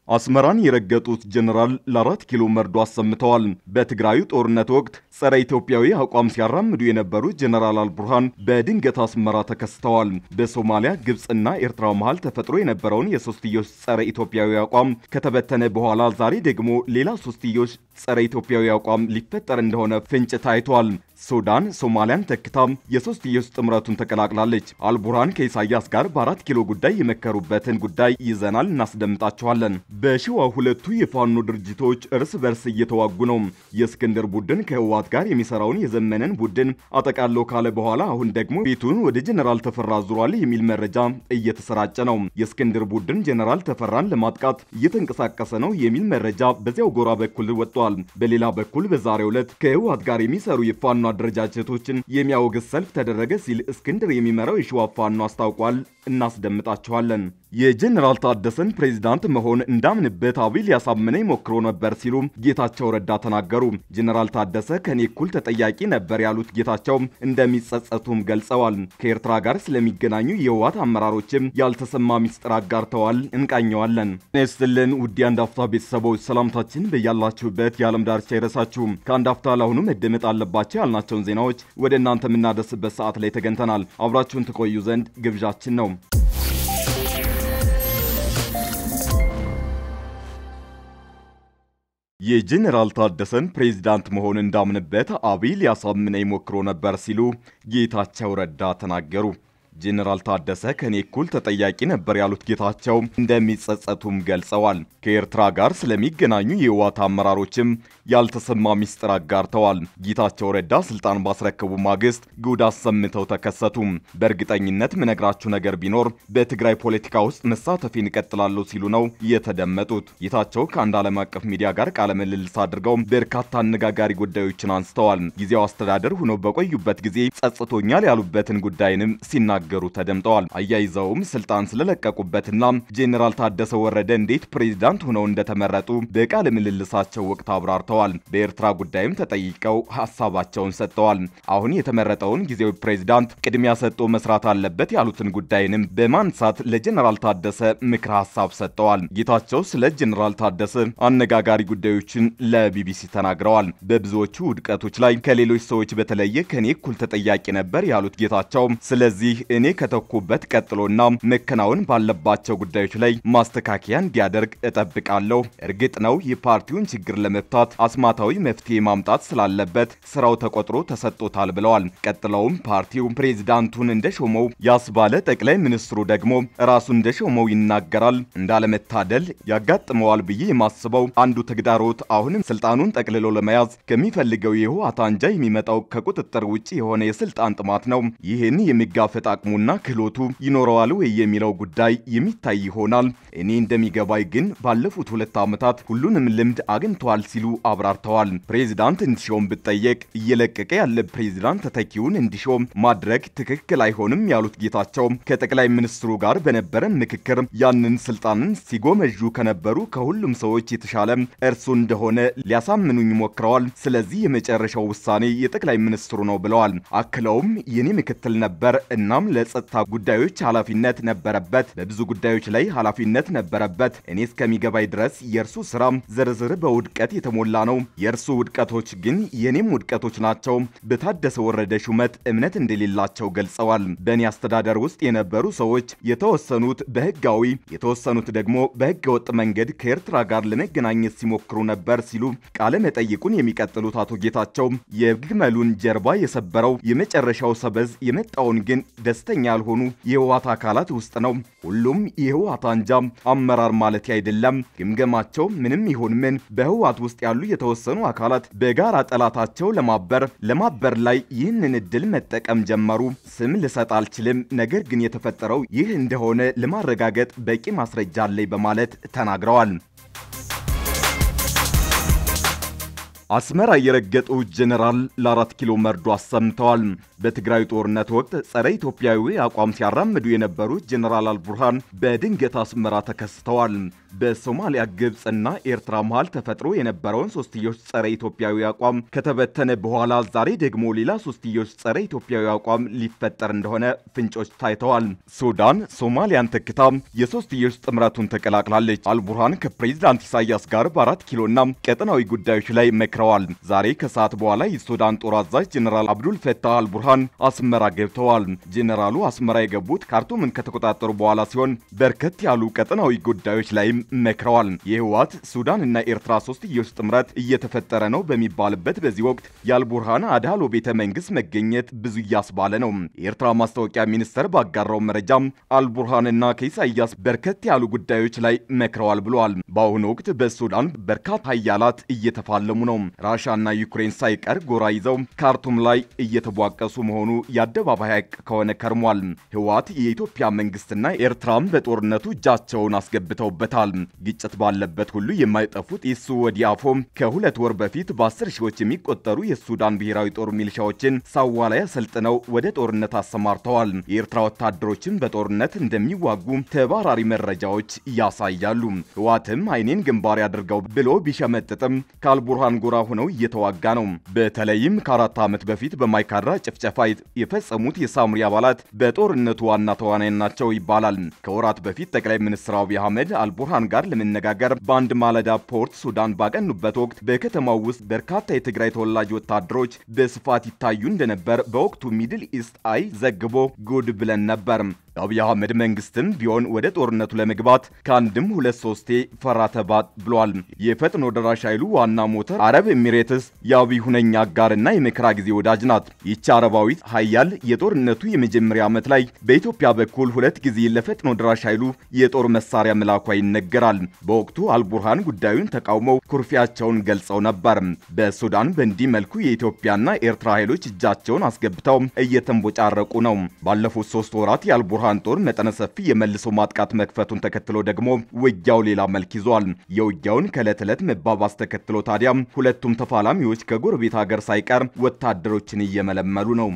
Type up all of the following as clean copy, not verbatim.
አስመራን የረገጡት ጀነራል ለ4 ኪሎ መርዶ አሰምተዋል። በትግራዩ ጦርነት ወቅት ጸረ ኢትዮጵያዊ አቋም ሲያራምዱ የነበሩት ጀነራል አልቡርሃን በድንገት አስመራ ተከስተዋል። በሶማሊያ ግብጽና ኤርትራ መሃል ተፈጥሮ የነበረውን የሶስትዮሽ ጸረ ኢትዮጵያዊ አቋም ከተበተነ በኋላ ዛሬ ደግሞ ሌላ ሶስትዮሽ ጸረ ኢትዮጵያዊ አቋም ሊፈጠር እንደሆነ ፍንጭ ታይቷል። ሱዳን ሶማሊያን ተክታ የሶስትዮሽ ጥምረቱን ተቀላቅላለች። አልቡርሃን ከኢሳያስ ጋር በ4 ኪሎ ጉዳይ የመከሩበትን ጉዳይ ይዘናል፣ እናስደምጣቸዋለን። በሸዋ ሁለቱ የፋኖ ድርጅቶች እርስ በርስ እየተዋጉ ነው። የእስክንድር ቡድን ከህወሓት ጋር የሚሰራውን የዘመነን ቡድን አጠቃሎ ካለ በኋላ አሁን ደግሞ ቤቱን ወደ ጀነራል ተፈራ ዙሯል የሚል መረጃ እየተሰራጨ ነው። የእስክንድር ቡድን ጀነራል ተፈራን ለማጥቃት እየተንቀሳቀሰ ነው የሚል መረጃ በዚያው ጎራ በኩል ወጥቷል። በሌላ በኩል በዛሬው ዕለት ከህወሓት ጋር የሚሰሩ የፋኖ አደረጃጀቶችን የሚያወግዝ ሰልፍ ተደረገ ሲል እስክንድር የሚመራው የሸዋ ፋኖ አስታውቋል። እናስደምጣቸዋለን። የጀነራል ታደሰን ፕሬዝዳንት መሆን እንዳምንበት አብይ ሊያሳምነኝ ሞክሮ ነበር ሲሉ ጌታቸው ረዳ ተናገሩ። ጀነራል ታደሰ ከኔ እኩል ተጠያቂ ነበር ያሉት ጌታቸው እንደሚጸጸቱም ገልጸዋል። ከኤርትራ ጋር ስለሚገናኙ የህወሓት አመራሮችም ያልተሰማ ሚስጥር አጋርተዋል። እንቃኘዋለን። ነስልን ውድ አንድ አፍታ ቤተሰቦች ሰላምታችን በያላችሁበት የዓለም ዳርቻ ይድረሳችሁ። ከአንድ አፍታ ለአሁኑ መደመጥ አለባቸው ያልናቸውን ዜናዎች ወደ እናንተ የምናደርስበት ሰዓት ላይ ተገኝተናል። አብራችሁን ትቆዩ ዘንድ ግብዣችን ነው። የጀነራል ታደሰን ፕሬዝዳንት መሆን እንዳምንበት አብይ ሊያሳምነኝ ሞክሮ ነበር ሲሉ ጌታቸው ረዳ ተናገሩ። ጀነራል ታደሰ ከኔ እኩል ተጠያቂ ነበር ያሉት ጌታቸው እንደሚጸጸቱም ገልጸዋል። ከኤርትራ ጋር ስለሚገናኙ የህወሓት አመራሮችም ያልተሰማ ሚስጥር አጋርተዋል። ጌታቸው ረዳ ስልጣን ባስረከቡ ማግስት ጉድ አሰምተው ተከሰቱ። በእርግጠኝነት ምነግራችሁ ነገር ቢኖር በትግራይ ፖለቲካ ውስጥ መሳተፌን እቀጥላለሁ ሲሉ ነው የተደመጡት። ጌታቸው ከአንድ ዓለም አቀፍ ሚዲያ ጋር ቃለ ምልልስ አድርገው በርካታ አነጋጋሪ ጉዳዮችን አንስተዋል። ጊዜው አስተዳደር ሆነው በቆዩበት ጊዜ ጸጽቶኛል ያሉበትን ጉዳይንም ሲናገሩ ተደምጠዋል። አያይዘውም ስልጣን ስለለቀቁበትና ጀነራል ታደሰ ወረደ እንዴት ፕሬዝዳንት ሆነው እንደተመረጡ በቃለ ምልልሳቸው ወቅት አብራርተዋል። በኤርትራ ጉዳይም ተጠይቀው ሐሳባቸውን ሰጥተዋል። አሁን የተመረጠውን ጊዜያዊ ፕሬዝዳንት ቅድሚያ ሰጥቶ መስራት አለበት ያሉትን ጉዳይንም በማንሳት ለጀነራል ታደሰ ምክር ሐሳብ ሰጥተዋል። ጌታቸው ስለ ጀነራል ታደሰ አነጋጋሪ ጉዳዮችን ለቢቢሲ ተናግረዋል። በብዙዎቹ ውድቀቶች ላይ ከሌሎች ሰዎች በተለየ ከኔ እኩል ተጠያቂ ነበር ያሉት ጌታቸው ስለዚህ እኔ ከተኩበት ቀጥሎና መከናወን ባለባቸው ጉዳዮች ላይ ማስተካከያ እንዲያደርግ እጠብቃለሁ። እርግጥ ነው የፓርቲውን ችግር ለመፍታት አስማታዊ መፍትሄ ማምጣት ስላለበት ስራው ተቆጥሮ ተሰጥቶታል ብለዋል። ቀጥለውም ፓርቲው ፕሬዝዳንቱን እንደሾመው ያስባለ ጠቅላይ ሚኒስትሩ ደግሞ ራሱ እንደሾመው ይናገራል። እንዳለመታደል ያጋጥመዋል ብዬ የማስበው አንዱ ተግዳሮት አሁንም ስልጣኑን ጠቅልሎ ለመያዝ ከሚፈልገው የህወሓት አንጃ የሚመጣው ከቁጥጥር ውጪ የሆነ የስልጣን ጥማት ነው። ይህን የሚጋፈጥ አቅሙና ክህሎቱ ይኖረዋል ወይ የሚለው ጉዳይ የሚታይ ይሆናል። እኔ እንደሚገባይ ግን ባለፉት 2 ዓመታት ሁሉንም ልምድ አግኝቷል ሲሉ አብራርተዋል። ፕሬዝዳንት እንዲሾም ብትጠየቅ እየለቀቀ ያለ ፕሬዝዳንት ተተኪውን እንዲሾም ማድረግ ትክክል አይሆንም ያሉት ጌታቸው ከጠቅላይ ሚኒስትሩ ጋር በነበረን ምክክር ያንን ስልጣንን ሲጎመዡ ከነበሩ ከሁሉም ሰዎች የተሻለ እርሱ እንደሆነ ሊያሳምኑኝ ሞክረዋል። ስለዚህ የመጨረሻው ውሳኔ የጠቅላይ ሚኒስትሩ ነው ብለዋል። አክለውም የኔ ምክትል ነበር እናም ለጸጥታ ጉዳዮች ኃላፊነት ነበረበት፣ በብዙ ጉዳዮች ላይ ኃላፊነት ነበረበት። እኔ እስከሚገባይ ድረስ የእርሱ ስራ ዝርዝር በውድቀት የተሞላ ነው። የእርሱ ውድቀቶች ግን የኔም ውድቀቶች ናቸው። በታደሰ ወረደ ሹመት እምነት እንደሌላቸው ገልጸዋል። በእኔ አስተዳደር ውስጥ የነበሩ ሰዎች የተወሰኑት በህጋዊ የተወሰኑት ደግሞ በህገ ወጥ መንገድ ከኤርትራ ጋር ለመገናኘት ሲሞክሩ ነበር ሲሉ ቃለ መጠይቁን የሚቀጥሉት አቶ ጌታቸው የግመሉን ጀርባ የሰበረው የመጨረሻው ሰበዝ የመጣውን ግን ደስተኛ ያልሆኑ የህወሓት አካላት ውስጥ ነው። ሁሉም የህወሓት አንጃ አመራር ማለት አይደለም። ግምገማቸው ምንም ይሁን ምን በህወሓት ውስጥ ያሉ የተወሰኑ አካላት በጋራ ጠላታቸው ለማበር ላይ ይህንን እድል መጠቀም ጀመሩ። ስም ልሰጥ አልችልም፣ ነገር ግን የተፈጠረው ይህ እንደሆነ ለማረጋገጥ በቂ ማስረጃ አለኝ በማለት ተናግረዋል። አስመራ የረገጡ ጀነራል ለ4 ኪሎ መርዶ አሰምተዋል። በትግራይ ጦርነት ወቅት ጸረ ኢትዮጵያዊ አቋም ሲያራምዱ የነበሩት ጀነራል አልቡርሃን በድንገት አስመራ ተከስተዋል። በሶማሊያ ግብጽና ኤርትራ መሃል ተፈጥሮ የነበረውን ሶስትዮሽ ጸረ ኢትዮጵያዊ አቋም ከተበተነ በኋላ ዛሬ ደግሞ ሌላ ሶስትዮሽ ጸረ ኢትዮጵያዊ አቋም ሊፈጠር እንደሆነ ፍንጮች ታይተዋል። ሱዳን ሶማሊያን ተክታ የሶስትዮሽ ጥምረቱን ተቀላቅላለች። አልቡርሃን ከፕሬዝዳንት ኢሳያስ ጋር በ4 ኪሎና ቀጠናዊ ጉዳዮች ላይ መክረዋል። ዛሬ ከሰዓት በኋላ የሱዳን ጦር አዛዥ ጀነራል አብዱል ፈታህ አልቡርሃን አስመራ ገብተዋል። ጀነራሉ አስመራ የገቡት ካርቱምን ከተቆጣጠሩ በኋላ ሲሆን በርከት ያሉ ቀጠናዊ ጉዳዮች ላይ መክረዋል። የህወሓት ሱዳን እና ኤርትራ ሶስትዮሽ ጥምረት እየተፈጠረ ነው በሚባልበት በዚህ ወቅት የአልቡርሃን አዳሎ ቤተ መንግስት መገኘት ብዙ እያስባለ ነው። የኤርትራ ማስታወቂያ ሚኒስተር ባጋራው መረጃ አልቡርሃንና ከኢሳያስ በርከት ያሉ ጉዳዮች ላይ መክረዋል ብለዋል። በአሁኑ ወቅት በሱዳን በርካታ ኃያላት እየተፋለሙ ነው። ራሻና ዩክሬን ሳይቀር ጎራ ይዘው ካርቱም ላይ እየተቧቀሱ መሆኑ የአደባባይ ሀቅ ከሆነ ከርሟል። ህወሓት የኢትዮጵያ መንግስትና ኤርትራም በጦርነቱ እጃቸውን አስገብተውበታል። ግጭት ባለበት ሁሉ የማይጠፉት ኢሱ ወዲያፎም ከ2 ወር በፊት በ10 ሺዎች የሚቆጠሩ የሱዳን ብሔራዊ ጦር ሚሊሻዎችን ሳዋ ላይ አሰልጥነው ወደ ጦርነት አሰማርተዋል። የኤርትራ ወታደሮችን በጦርነት እንደሚዋጉ ተባራሪ መረጃዎች ያሳያሉ። ህወሓትም አይኔን ግንባር ያድርገው ብሎ ቢሸመጥጥም ከአልቡርሃን ጎራ ሆነው እየተዋጋ ነው። በተለይም ከ4 ዓመት በፊት በማይካድራ ጭፍጨፋ የፈጸሙት የሳምሪ አባላት በጦርነቱ ዋና ተዋናይ ናቸው ይባላል። ከወራት በፊት ጠቅላይ ሚኒስትር አብይ አህመድ አልቡርሃን ጋር ለመነጋገር በአንድ ማለዳ ፖርት ሱዳን ባቀኑበት ወቅት በከተማው ውስጥ በርካታ የትግራይ ተወላጅ ወታደሮች በስፋት ይታዩ እንደነበር በወቅቱ ሚድል ኢስት አይ ዘግቦ ጉድ ብለን ነበር። አብይ አህመድ መንግስትም ቢሆን ወደ ጦርነቱ ለመግባት ከአንድም 2-3 ፈራተባት ብሏል። የፈጥኖ ደራሽ ኃይሉ ዋና ሞተር አረብ ኤሚሬትስ የአብይ ሁነኛ አጋርና የመከራ ጊዜ ወዳጅ ናት። ይህች አረባዊት ኃያል የጦርነቱ የመጀመሪያ ዓመት ላይ በኢትዮጵያ በኩል 2 ጊዜ ለፈጥኖ ደራሽ ኃይሉ የጦር መሳሪያ መላኳ ይነገራል። በወቅቱ አልቡርሃን ጉዳዩን ተቃውመው ኩርፊያቸውን ገልጸው ነበር። በሱዳን በእንዲህ መልኩ የኢትዮጵያና ኤርትራ ኃይሎች እጃቸውን አስገብተው እየተንቦጫረቁ ነው። ባለፉት 3 ወራት የአልቡርሃን ጦር መጠነ ሰፊ የመልሶ ማጥቃት መክፈቱን ተከትሎ ደግሞ ውጊያው ሌላ መልክ ይዟል። የውጊያውን ከዕለት ዕለት መባባስ ተከትሎ ታዲያ ሁለቱም ተፋላሚዎች ከጎረቤት ሀገር ሳይቀር ወታደሮችን እየመለመሉ ነው።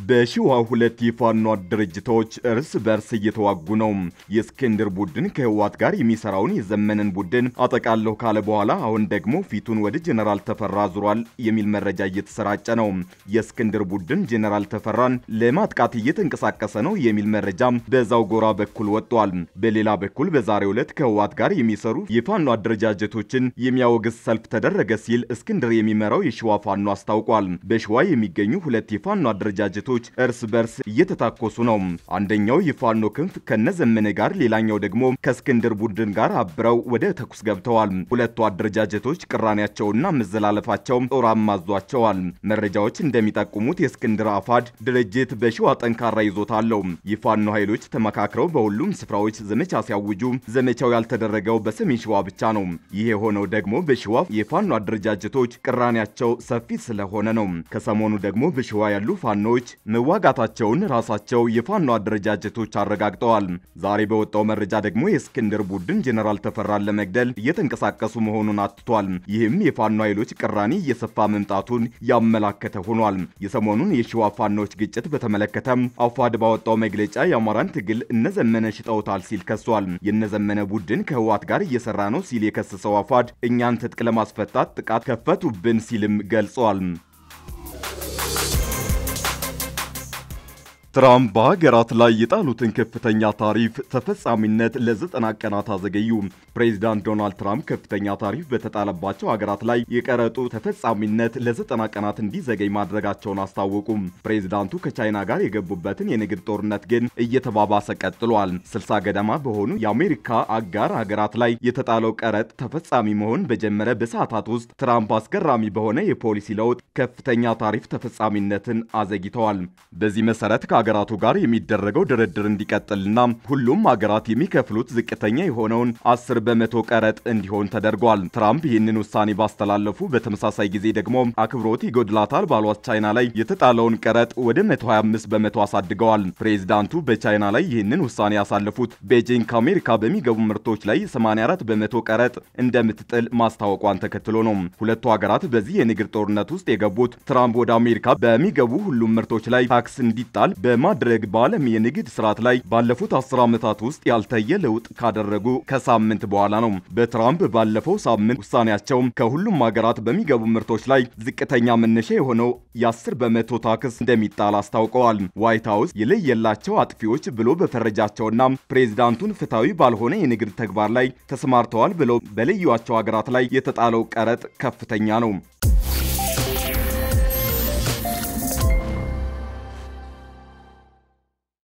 በሽዋ 2 የፋኖ ድርጅቶች እርስ በርስ እየተዋጉ ነው። የእስክንድር ቡድን ከህወሓት ጋር የሚሰራውን የዘመነን ቡድን አጠቃለው ካለ በኋላ አሁን ደግሞ ፊቱን ወደ ጀነራል ተፈራ ዙሯል የሚል መረጃ እየተሰራጨ ነው። የእስክንድር ቡድን ጀነራል ተፈራን ለማጥቃት እየተንቀሳቀሰ ነው የሚል መረጃ በዛው ጎራ በኩል ወጥቷል። በሌላ በኩል በዛሬው ዕለት ከህወሓት ጋር የሚሰሩ የፋኖ አደረጃጀቶችን የሚያወግዝ ሰልፍ ተደረገ ሲል እስክንድር የሚመራው የሽዋ ፋኖ አስታውቋል። በሽዋ የሚገኙ 2 የፋኖ አደረጃጀቶች እርስ በርስ እየተታኮሱ ነው። አንደኛው የፋኖ ክንፍ ከነዘመነ ጋር፣ ሌላኛው ደግሞ ከእስክንድር ቡድን ጋር አብረው ወደ ተኩስ ገብተዋል። ሁለቱ አደረጃጀቶች ቅራኔያቸውና መዘላለፋቸው ጦር አማዟቸዋል። መረጃዎች እንደሚጠቁሙት የእስክንድር አፋድ ድርጅት በሽዋ ጠንካራ ይዞታ አለው። የፋኖ ኃይሎች ተመካክረው በሁሉም ስፍራዎች ዘመቻ ሲያውጁ ዘመቻው ያልተደረገው በሰሜን ሸዋ ብቻ ነው። ይህ የሆነው ደግሞ በሽዋ የፋኖ አደረጃጀቶች ቅራኔያቸው ሰፊ ስለሆነ ነው። ከሰሞኑ ደግሞ በሽዋ ያሉ ፋኖች መዋጋታቸውን ራሳቸው የፋኖ አደረጃጀቶች አረጋግጠዋል። ዛሬ በወጣው መረጃ ደግሞ የእስክንድር ቡድን ጀነራል ተፈራን ለመግደል እየተንቀሳቀሱ መሆኑን አትቷል። ይህም የፋኖ ኃይሎች ቅራኔ እየሰፋ መምጣቱን ያመላከተ ሆኗል። የሰሞኑን የሽዋ ፋኖች ግጭት በተመለከተ አፋድ ባወጣው መግለጫ የአማራን ትግል እነዘመነ ሽጠውታል ሲል ከሷል። የነዘመነ ቡድን ከህወሓት ጋር እየሰራ ነው ሲል የከሰሰው አፋድ እኛን ትጥቅ ለማስፈታት ጥቃት ከፈቱብን ሲልም ገልጿል። ትራምፕ በሀገራት ላይ የጣሉትን ከፍተኛ ታሪፍ ተፈጻሚነት ለ90 ቀናት አዘገዩ። ፕሬዚዳንት ዶናልድ ትራምፕ ከፍተኛ ታሪፍ በተጣለባቸው ሀገራት ላይ የቀረጡ ተፈጻሚነት ለ90 ቀናት እንዲዘገይ ማድረጋቸውን አስታወቁ። ፕሬዚዳንቱ ከቻይና ጋር የገቡበትን የንግድ ጦርነት ግን እየተባባሰ ቀጥሏል። 60 ገደማ በሆኑ የአሜሪካ አጋር ሀገራት ላይ የተጣለው ቀረጥ ተፈጻሚ መሆን በጀመረ በሰዓታት ውስጥ ትራምፕ አስገራሚ በሆነ የፖሊሲ ለውጥ ከፍተኛ ታሪፍ ተፈጻሚነትን አዘግይተዋል። በዚህ መሰረት ከሀገራቱ ጋር የሚደረገው ድርድር እንዲቀጥልና ሁሉም ሀገራት የሚከፍሉት ዝቅተኛ የሆነውን 10% ቀረጥ እንዲሆን ተደርጓል። ትራምፕ ይህንን ውሳኔ ባስተላለፉ በተመሳሳይ ጊዜ ደግሞ አክብሮት ይጎድላታል ባሏት ቻይና ላይ የተጣለውን ቀረጥ ወደ 125% አሳድገዋል። ፕሬዝዳንቱ በቻይና ላይ ይህንን ውሳኔ ያሳለፉት ቤጂንግ ከአሜሪካ በሚገቡ ምርቶች ላይ 84% ቀረጥ እንደምትጥል ማስታወቋን ተከትሎ ነው። ሁለቱ ሀገራት በዚህ የንግድ ጦርነት ውስጥ የገቡት ትራምፕ ወደ አሜሪካ በሚገቡ ሁሉም ምርቶች ላይ ታክስ እንዲጣል በማድረግ በዓለም የንግድ ስርዓት ላይ ባለፉት 10 ዓመታት ውስጥ ያልታየ ለውጥ ካደረጉ ከሳምንት በኋላ ነው። በትራምፕ ባለፈው ሳምንት ውሳኔያቸው ከሁሉም ሀገራት በሚገቡ ምርቶች ላይ ዝቅተኛ መነሻ የሆነው የ10% ታክስ እንደሚጣል አስታውቀዋል። ዋይት ሃውስ የለየላቸው አጥፊዎች ብሎ በፈረጃቸውና ፕሬዝዳንቱን ፍትሃዊ ባልሆነ የንግድ ተግባር ላይ ተሰማርተዋል ብለው በለዩዋቸው ሀገራት ላይ የተጣለው ቀረጥ ከፍተኛ ነው።